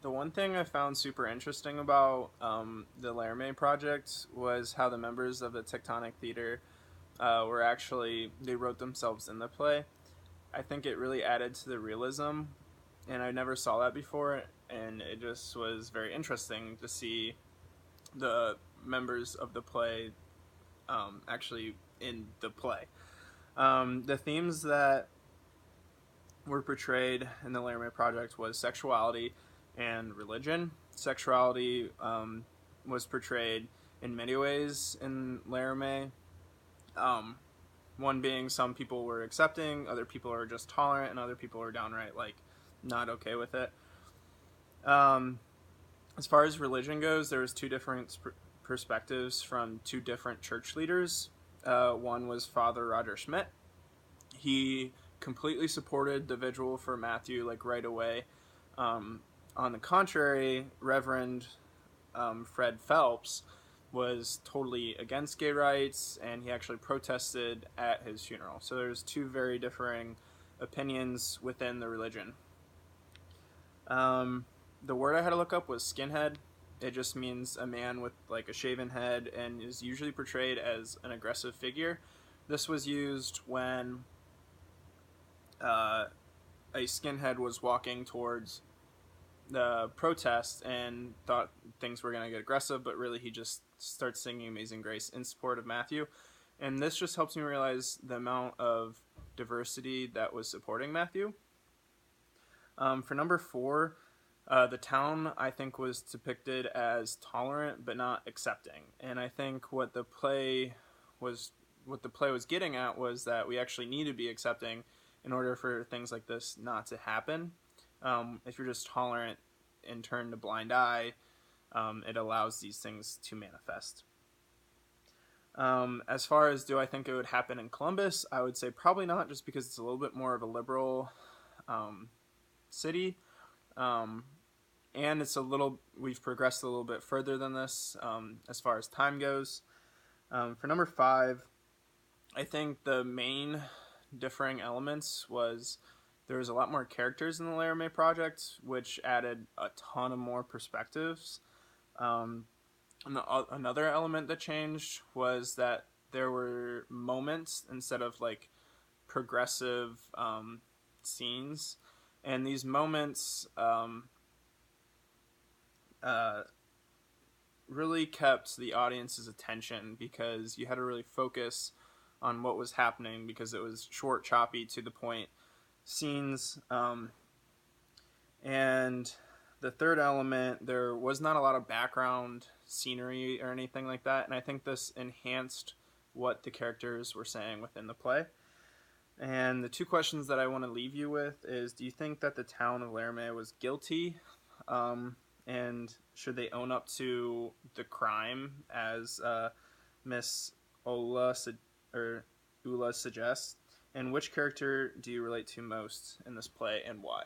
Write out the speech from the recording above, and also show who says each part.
Speaker 1: The one thing I found super interesting about the Laramie Project was how the members of the Tectonic Theater were actually, they wrote themselves in the play. I think it really added to the realism, and I never saw that before, and it just was very interesting to see the members of the play actually in the play. The themes that were portrayed in the Laramie Project was sexuality and religion. Sexuality was portrayed in many ways in Laramie. Um, One being some people were accepting, other people are just tolerant, and other people are downright like not okay with it. Um, as far as religion goes, there was two different perspectives from two different church leaders. One was Father Roger Schmidt. He completely supported the vigil for Matthew like right away. Um, on the contrary, Reverend Fred Phelps was totally against gay rights, and he actually protested at his funeral. So there's two very differing opinions within the religion. The word I had to look up was skinhead. It just means a man with like a shaven head and is usually portrayed as an aggressive figure. This was used when a skinhead was walking towards the protest and thought things were going to get aggressive, but really he just starts singing Amazing Grace in support of Matthew. And this just helps me realize the amount of diversity that was supporting Matthew. For number 4, the town I think was depicted as tolerant but not accepting. And I think what the play was getting at was that we actually need to be accepting in order for things like this not to happen. If you're just tolerant and turn a blind eye, it allows these things to manifest. As far as do I think it would happen in Columbus, I would say probably not, just because it's a little bit more of a liberal city. And we've progressed a little bit further than this as far as time goes. For number 5, I think the main differing elements was there was a lot more characters in the Laramie Project, which added a ton of more perspectives. Another element that changed was that there were moments instead of like progressive scenes, and these moments really kept the audience's attention because you had to really focus on what was happening because it was short, choppy, to the point scenes. And the third element, there was not a lot of background scenery or anything like that, and I think this enhanced what the characters were saying within the play. And the two questions that I want to leave you with is, do you think that the town of Laramie was guilty? And should they own up to the crime as Miss Ula suggests? And which character do you relate to most in this play, and why?